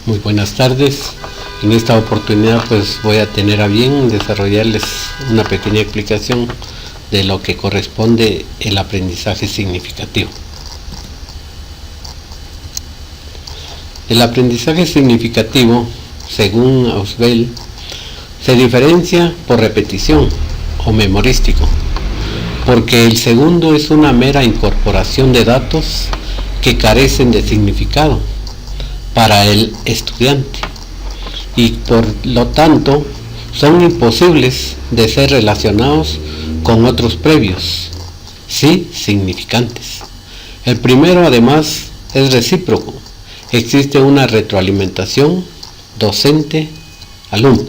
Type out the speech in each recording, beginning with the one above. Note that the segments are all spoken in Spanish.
Muy buenas tardes. En esta oportunidad voy a tener a bien desarrollarles una pequeña explicación de lo que corresponde el aprendizaje significativo. El aprendizaje significativo, según Ausubel, se diferencia por repetición o memorístico, porque el segundo es una mera incorporación de datos que carecen de significado para el estudiante y por lo tanto son imposibles de ser relacionados con otros previos, sí significantes. El primero además es recíproco, existe una retroalimentación docente-alumno.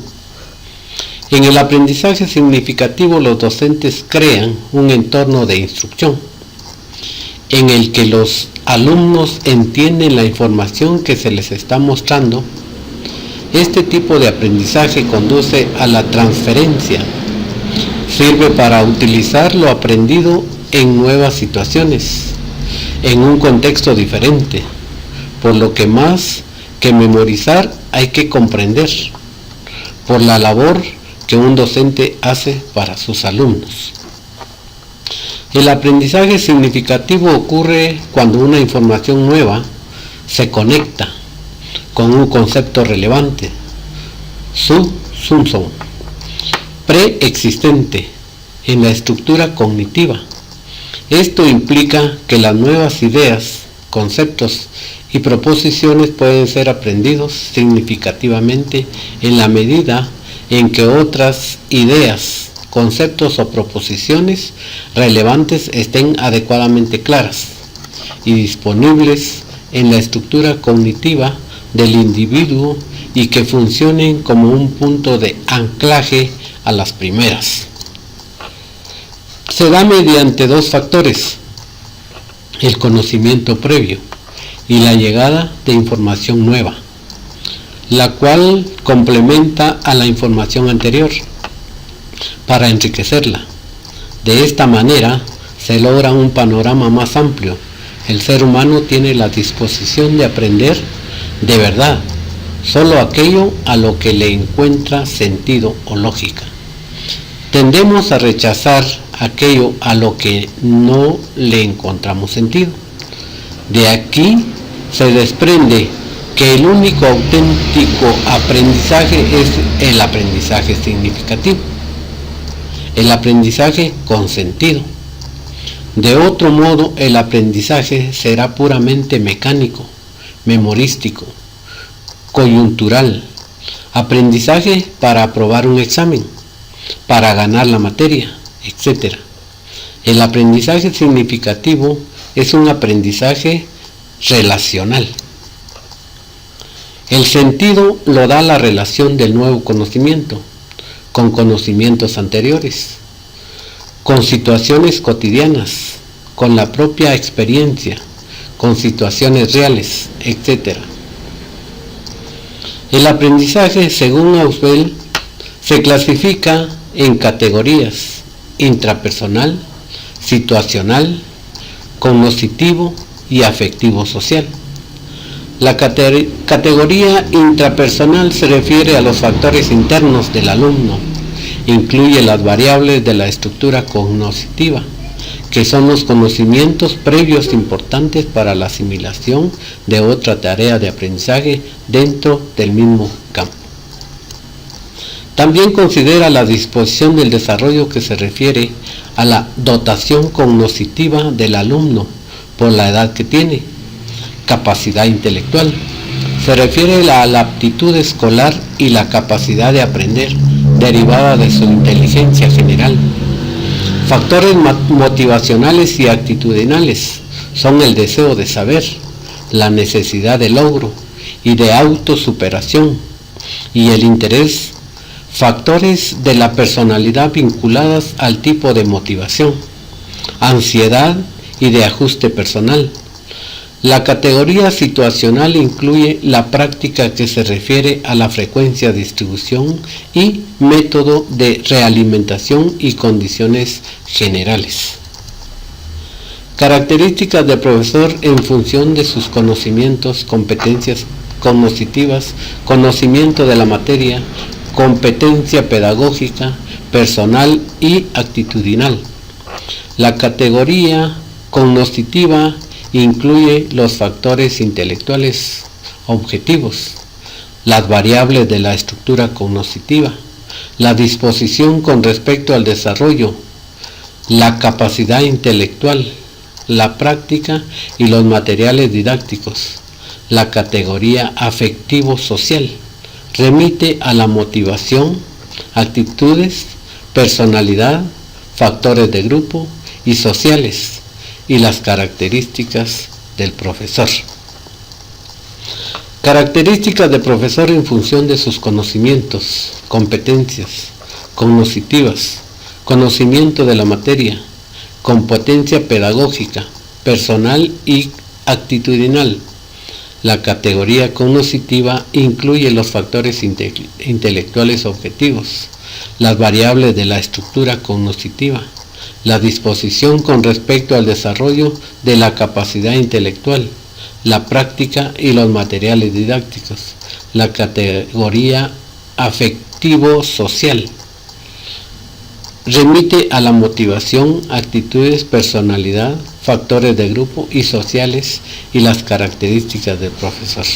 En el aprendizaje significativo los docentes crean un entorno de instrucción en el que los alumnos entienden la información que se les está mostrando. Este tipo de aprendizaje conduce a la transferencia, sirve para utilizar lo aprendido en nuevas situaciones, en un contexto diferente, por lo que más que memorizar hay que comprender, por la labor que un docente hace para sus alumnos. El aprendizaje significativo ocurre cuando una información nueva se conecta con un concepto relevante, preexistente en la estructura cognitiva. Esto implica que las nuevas ideas, conceptos y proposiciones pueden ser aprendidos significativamente en la medida en que otras ideas, conceptos o proposiciones relevantes estén adecuadamente claras y disponibles en la estructura cognitiva del individuo y que funcionen como un punto de anclaje a las primeras. Se da mediante dos factores: el conocimiento previo y la llegada de información nueva, la cual complementa a la información anterior para enriquecerla. De esta manera se logra un panorama más amplio. El ser humano tiene la disposición de aprender de verdad solo aquello a lo que le encuentra sentido o lógica. Tendemos a rechazar aquello a lo que no le encontramos sentido. De aquí se desprende que el único auténtico aprendizaje es el aprendizaje significativo, el aprendizaje con sentido. De otro modo, el aprendizaje será puramente mecánico, memorístico, coyuntural, aprendizaje para aprobar un examen, para ganar la materia, etc. El aprendizaje significativo es un aprendizaje relacional. El sentido lo da la relación del nuevo conocimiento con conocimientos anteriores, con situaciones cotidianas, con la propia experiencia, con situaciones reales, etc. El aprendizaje, según Ausubel, se clasifica en categorías: intrapersonal, situacional, cognoscitivo y afectivo social. La categoría intrapersonal se refiere a los factores internos del alumno, incluye las variables de la estructura cognitiva, que son los conocimientos previos importantes para la asimilación de otra tarea de aprendizaje dentro del mismo campo. También considera la disposición del desarrollo, que se refiere a la dotación cognitiva del alumno por la edad que tiene. Capacidad intelectual se refiere a la aptitud escolar y la capacidad de aprender derivada de su inteligencia general. Factores motivacionales y actitudinales son el deseo de saber, la necesidad de logro y de autosuperación y el interés. Factores de la personalidad vinculadas al tipo de motivación, ansiedad y de ajuste personal. La categoría situacional incluye la práctica que se refiere a la frecuencia, distribución y método de realimentación y condiciones generales. Características del profesor en función de sus conocimientos, competencias cognitivas, conocimiento de la materia, competencia pedagógica, personal y actitudinal. La categoría cognitiva incluye los factores intelectuales objetivos, las variables de la estructura cognitiva, la disposición con respecto al desarrollo, la capacidad intelectual, la práctica y los materiales didácticos. La categoría afectivo-social remite a la motivación, actitudes, personalidad, factores de grupo y sociales y las características del profesor. Características del profesor en función de sus conocimientos, competencias cognitivas, conocimiento de la materia, competencia pedagógica, personal y actitudinal. La categoría cognitiva incluye los factores intelectuales objetivos, las variables de la estructura cognitiva, la disposición con respecto al desarrollo de la capacidad intelectual, la práctica y los materiales didácticos. La categoría afectivo-social remite a la motivación, actitudes, personalidad, factores de grupo y sociales y las características del profesor.